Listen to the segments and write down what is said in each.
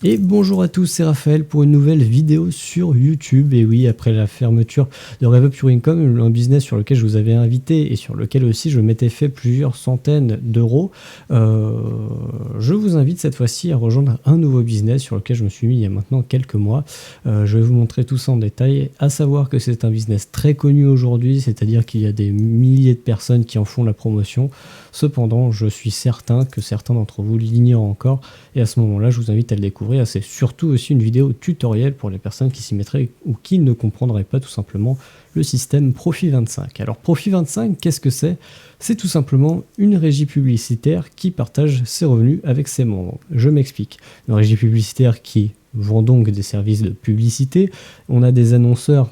Et bonjour à tous, c'est Raphaël pour une nouvelle vidéo sur YouTube. Et oui, après la fermeture de Rev Up Your Income, un business sur lequel je vous avais invité et sur lequel aussi je m'étais fait plusieurs centaines d'euros, je vous invite cette fois-ci à rejoindre un nouveau business sur lequel je me suis mis il y a maintenant quelques mois. Je vais vous montrer tout ça en détail, à savoir que c'est un business très connu aujourd'hui, c'est-à-dire qu'il y a des milliers de personnes qui en font la promotion. Cependant, je suis certain que certains d'entre vous l'ignorent encore, et à ce moment-là, je vous invite à le découvrir. C'est surtout aussi une vidéo tutoriel pour les personnes qui s'y mettraient ou qui ne comprendraient pas tout simplement le système Profit25. Alors Profit25, qu'est-ce que c'est? C'est tout simplement une régie publicitaire qui partage ses revenus avec ses membres. Je m'explique. Une régie publicitaire qui vend donc des services de publicité. On a des annonceurs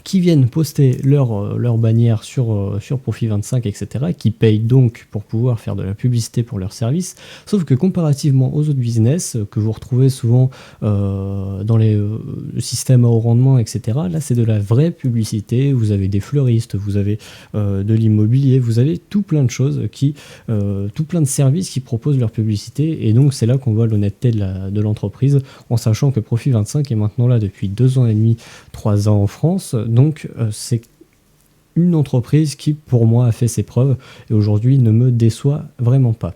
qui viennent poster leur bannière sur Profit25, etc., qui payent donc pour pouvoir faire de la publicité pour leurs services, sauf que comparativement aux autres business que vous retrouvez souvent dans les systèmes à haut rendement, etc., là c'est de la vraie publicité. Vous avez des fleuristes, vous avez de l'immobilier, vous avez tout plein de choses, tout plein de services qui proposent leur publicité, et donc c'est là qu'on voit l'honnêteté de l'entreprise, en sachant que Profit25 est maintenant là depuis 2 ans et demi, 3 ans en France. Donc c'est une entreprise qui pour moi a fait ses preuves et aujourd'hui ne me déçoit vraiment pas.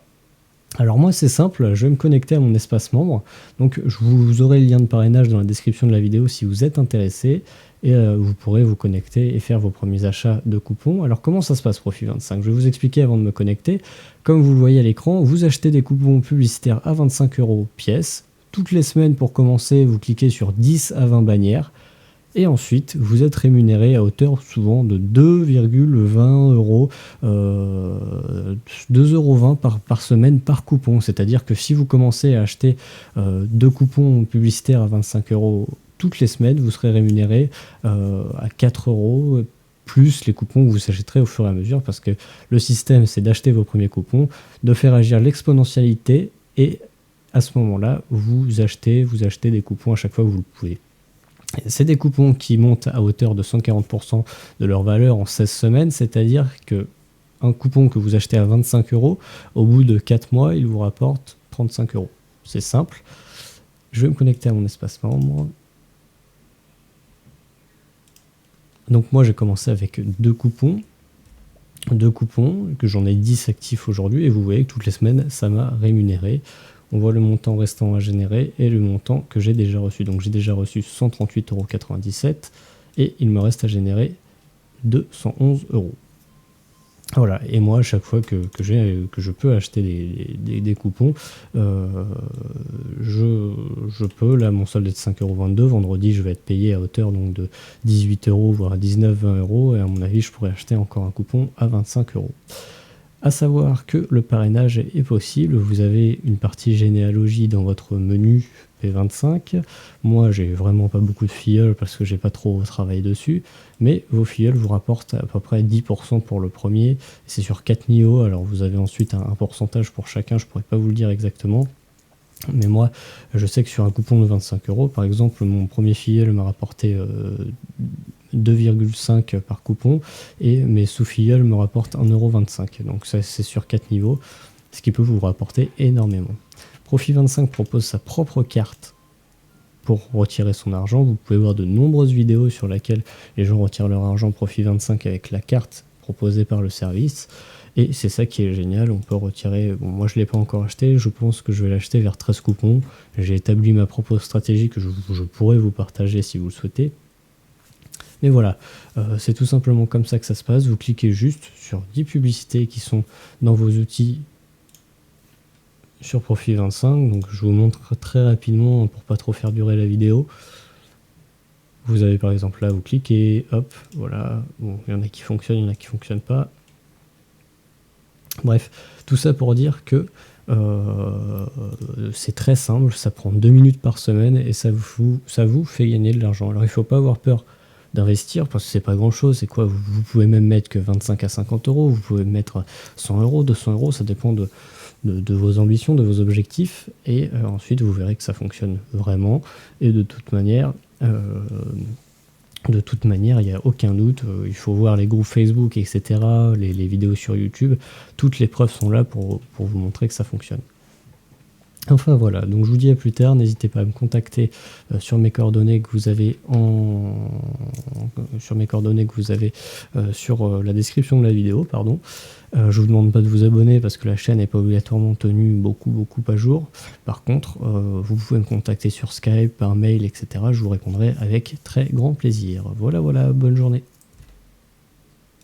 Alors moi c'est simple, je vais me connecter à mon espace membre, donc vous aurez le lien de parrainage dans la description de la vidéo si vous êtes intéressé, et vous pourrez vous connecter et faire vos premiers achats de coupons. Alors comment ça se passe Profit25? Je vais vous expliquer avant de me connecter. Comme vous le voyez à l'écran, vous achetez des coupons publicitaires à 25 € pièce. Toutes les semaines pour commencer, vous cliquez sur 10 à 20 bannières. Et ensuite, vous êtes rémunéré à hauteur souvent de 2,20 €, 2,20 € par semaine par coupon. C'est-à-dire que si vous commencez à acheter 2 coupons publicitaires à 25 € toutes les semaines, vous serez rémunéré à 4 € plus les coupons que vous achèterez au fur et à mesure, parce que le système, c'est d'acheter vos premiers coupons, de faire agir l'exponentialité, et à ce moment-là, vous achetez des coupons à chaque fois que vous le pouvez. C'est des coupons qui montent à hauteur de 140% de leur valeur en 16 semaines, c'est-à-dire qu'un coupon que vous achetez à 25 €, au bout de 4 mois, il vous rapporte 35 €. C'est simple. Je vais me connecter à mon espace membre. Donc moi, j'ai commencé avec 2 coupons, que j'en ai 10 actifs aujourd'hui, et vous voyez que toutes les semaines, ça m'a rémunéré. On voit le montant restant à générer et le montant que j'ai déjà reçu. Donc j'ai déjà reçu 138,97 € et il me reste à générer 211 €. Voilà, et moi à chaque fois que je peux acheter des coupons, je peux, là mon solde est de 5,22 €, vendredi je vais être payé à hauteur donc de 18 €, voire 19-20 €, et à mon avis je pourrais acheter encore un coupon à 25 €. À savoir que le parrainage est possible. Vous avez une partie généalogie dans votre menu P25. Moi, j'ai vraiment pas beaucoup de filleuls parce que j'ai pas trop travaillé dessus, mais vos filleuls vous rapportent à peu près 10% pour le premier. C'est sur 4 niveaux, alors vous avez ensuite un pourcentage pour chacun, je pourrais pas vous le dire exactement. Mais moi, je sais que sur un coupon de 25 €, par exemple, mon premier filleul m'a rapporté 2,5 par coupon, et mes sous-filleuls me rapportent 1,25 €. Donc ça, c'est sur 4 niveaux, ce qui peut vous rapporter énormément. Profit25 propose sa propre carte pour retirer son argent. Vous pouvez voir de nombreuses vidéos sur lesquelles les gens retirent leur argent Profit25 avec la carte proposée par le service. Et c'est ça qui est génial, on peut retirer, bon moi je ne l'ai pas encore acheté, je pense que je vais l'acheter vers 13 coupons. J'ai établi ma propre stratégie que je pourrais vous partager si vous le souhaitez. Mais voilà, c'est tout simplement comme ça que ça se passe. Vous cliquez juste sur 10 publicités qui sont dans vos outils sur Profit25. Donc je vous montre très rapidement pour pas trop faire durer la vidéo. Vous avez par exemple là, vous cliquez, hop, voilà. Bon, il y en a qui fonctionnent, il y en a qui ne fonctionnent pas. Bref, tout ça pour dire que c'est très simple, ça prend 2 minutes par semaine et ça vous fait gagner de l'argent. Alors il ne faut pas avoir peur d'investir parce que c'est pas grand chose, c'est quoi, vous pouvez même mettre que 25 à 50 €, vous pouvez mettre 100 €, 200 €, ça dépend de vos ambitions, de vos objectifs, et ensuite vous verrez que ça fonctionne vraiment, et de toute manière, il n'y a aucun doute, il faut voir les groupes Facebook, etc., les vidéos sur YouTube, toutes les preuves sont là pour vous montrer que ça fonctionne. Enfin voilà, donc je vous dis à plus tard, n'hésitez pas à me contacter sur mes coordonnées que vous avez sur la description de la vidéo, pardon. Je vous demande pas de vous abonner parce que la chaîne n'est pas obligatoirement tenue beaucoup à jour. Par contre, vous pouvez me contacter sur Skype, par mail, etc. Je vous répondrai avec très grand plaisir. Voilà, bonne journée.